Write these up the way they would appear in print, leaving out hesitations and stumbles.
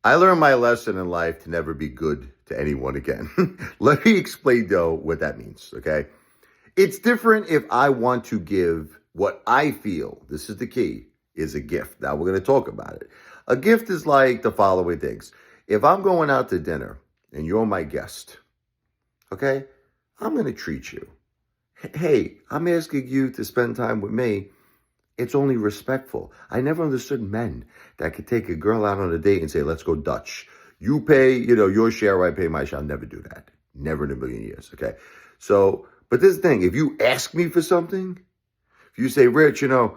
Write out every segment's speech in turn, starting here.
I learned my lesson in life to never be good to anyone again. Let me explain, though, what that means, okay? It's different if I want to give what I feel, this is the key, is a gift. Now we're going to talk about it. A gift is like the following things. If I'm going out to dinner and you're my guest, okay, I'm going to treat you. Hey, I'm asking you to spend time with me. It's only respectful. I never understood men that could take a girl out on a date and say, let's go Dutch. You pay, your share, I pay my share. I'll never do that. Never in a million years, okay? So, but this thing, if you ask me for something, if you say, Rich, now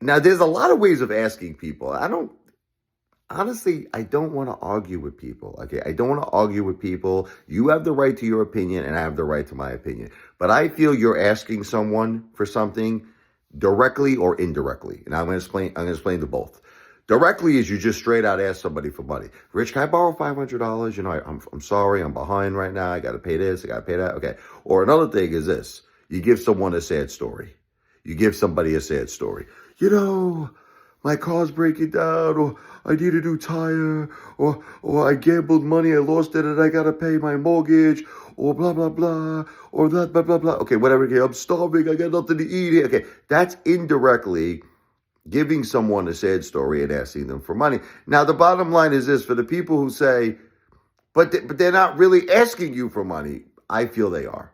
there's a lot of ways of asking people. I don't want to argue with people, okay? I don't want to argue with people. You have the right to your opinion and I have the right to my opinion. But I feel you're asking someone for something directly or indirectly. And I'm going to explain the both. Directly is you just straight out ask somebody for money. Rich, can I borrow $500? I'm sorry, I'm behind right now. I got to pay this, I got to pay that. Okay. Or another thing is this. You give someone a sad story. You give somebody a sad story. My car's breaking down, or I need a new tire, or I gambled money, I lost it, and I got to pay my mortgage, or blah, blah, blah, or that, blah, blah, blah. Okay, whatever. Okay, I'm starving. I got nothing to eat. Okay, that's indirectly giving someone a sad story and asking them for money. Now, the bottom line is this. For the people who say, but they're not really asking you for money, I feel they are.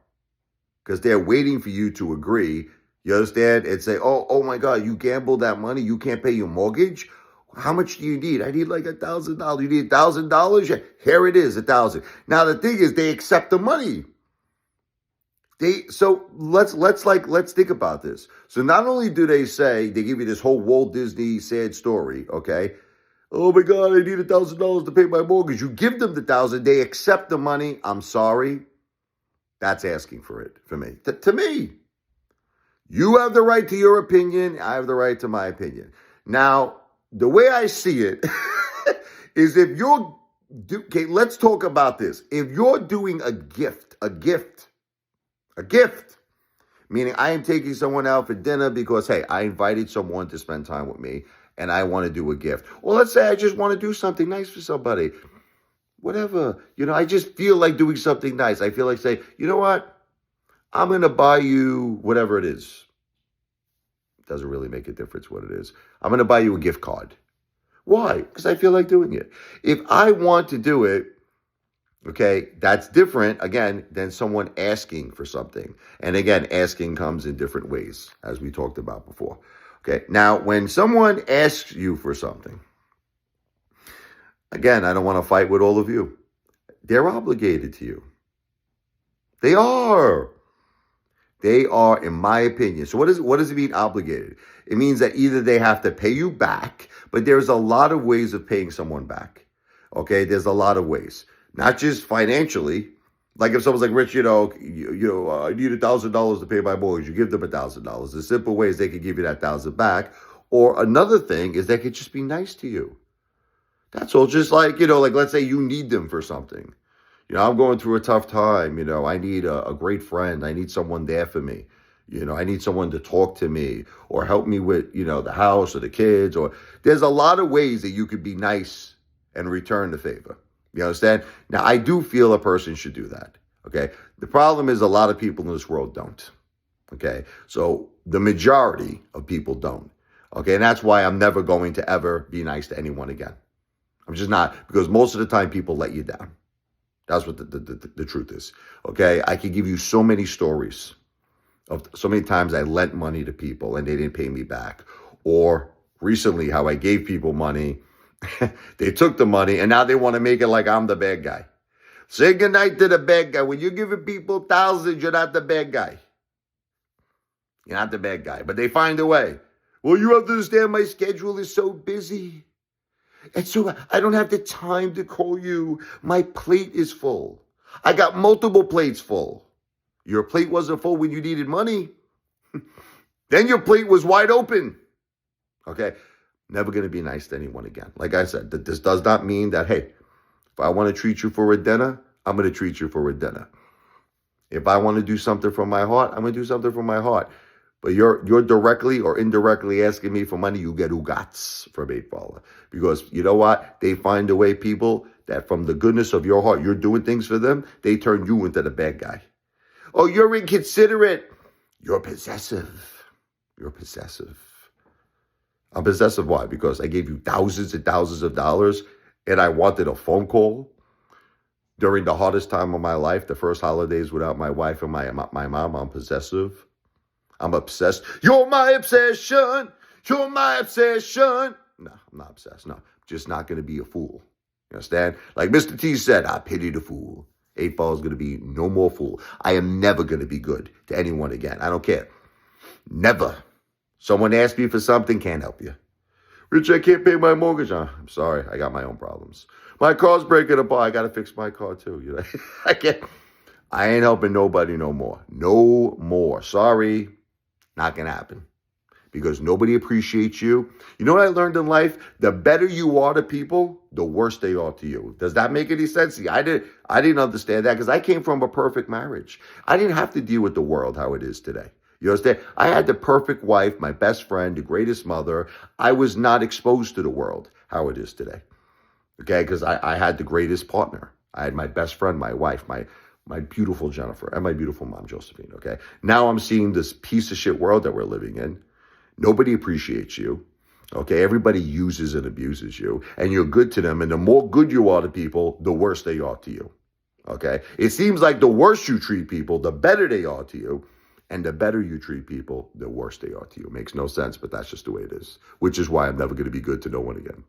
Because they're waiting for you to agree. You understand? And say, oh my God, you gambled that money. You can't pay your mortgage. How much do you need? I need like $1,000. You need $1,000? Yeah, here it is, 1,000. Now the thing is, they accept the money. So let's think about this. So not only do they say, they give you this whole Walt Disney sad story, okay? Oh my God, I need $1,000 to pay my mortgage. You give them the 1,000, they accept the money. I'm sorry. That's asking for it for me. To me. You have the right to your opinion. I have the right to my opinion. Now, the way I see it is let's talk about this. If you're doing a gift, meaning I am taking someone out for dinner because, hey, I invited someone to spend time with me and I want to do a gift. Or let's say I just want to do something nice for somebody. Whatever. I just feel like doing something nice. I feel like saying, you know what? I'm going to buy you whatever it is. It doesn't really make a difference what it is. I'm going to buy you a gift card. Why? Because I feel like doing it. If I want to do it, okay, that's different, again, than someone asking for something. And again, asking comes in different ways, as we talked about before. Okay, now, when someone asks you for something, again, I don't want to fight with all of you. They're obligated to you. They are. They are, in my opinion. So what does it mean obligated? It means that either they have to pay you back, but there's a lot of ways of paying someone back. Okay, there's a lot of ways. Not just financially. Like if someone's like, Rich, I need $1,000 to pay my mortgage. You give them $1,000. The simple way is they could give you that 1,000 back. Or another thing is they could just be nice to you. That's all. Just like, let's say you need them for something. I'm going through a tough time. I need a great friend. I need someone there for me. I need someone to talk to me or help me with, the house or the kids. Or there's a lot of ways that you could be nice and return the favor. You understand? Now, I do feel a person should do that. Okay. The problem is a lot of people in this world don't. Okay. So the majority of people don't. Okay. And that's why I'm never going to ever be nice to anyone again. I'm just not, because most of the time people let you down. That's what the truth is. Okay. I can give you so many stories of so many times I lent money to people and they didn't pay me back. Or recently how I gave people money. They took the money and now they want to make it like I'm the bad guy. Say goodnight to the bad guy. When you're giving people thousands, you're not the bad guy. You're not the bad guy. But they find a way. Well, you have to understand my schedule is so busy. And so I don't have the time to call you. My plate is full. I got multiple plates full. Your plate wasn't full when you needed money. Then your plate was wide open. Okay. Never going to be nice to anyone again. Like I said, this does not mean that, hey, if I want to treat you for a dinner, I'm going to treat you for a dinner. If I want to do something from my heart, I'm going to do something from my heart. But you're directly or indirectly asking me for money, you get ugats from Apefather. Because you know what? They find a way, people, that from the goodness of your heart, you're doing things for them, they turn you into the bad guy. Oh, you're inconsiderate. You're possessive. You're possessive. I'm possessive. Why? Because I gave you thousands and thousands of dollars and I wanted a phone call during the hardest time of my life, the first holidays without my wife and my mom. I'm possessive. I'm obsessed. You're my obsession. You're my obsession. No, I'm not obsessed. No, I'm just not going to be a fool. You understand? Like Mr. T said, I pity the fool. 8Ball is going to be no more fool. I am never going to be good to anyone again. I don't care. Never. Someone asks me for something, can't help you. Richie, I can't pay my mortgage. I'm sorry. I got my own problems. My car's breaking apart. I got to fix my car too. You know, I can't. I ain't helping nobody no more. No more. Sorry. Not going to happen. Because nobody appreciates you. You know what I learned in life? The better you are to people, the worse they are to you. Does that make any sense? See, I didn't understand that because I came from a perfect marriage. I didn't have to deal with the world how it is today. You understand? I had the perfect wife, my best friend, the greatest mother. I was not exposed to the world how it is today. Okay? Because I had the greatest partner. I had my best friend, my wife, my beautiful Jennifer, and my beautiful mom, Josephine, okay? Now I'm seeing this piece of shit world that we're living in. Nobody appreciates you, okay? Everybody uses and abuses you, and you're good to them, and the more good you are to people, the worse they are to you, okay? It seems like the worse you treat people, the better they are to you, and the better you treat people, the worse they are to you. It makes no sense, but that's just the way it is, which is why I'm never going to be good to no one again.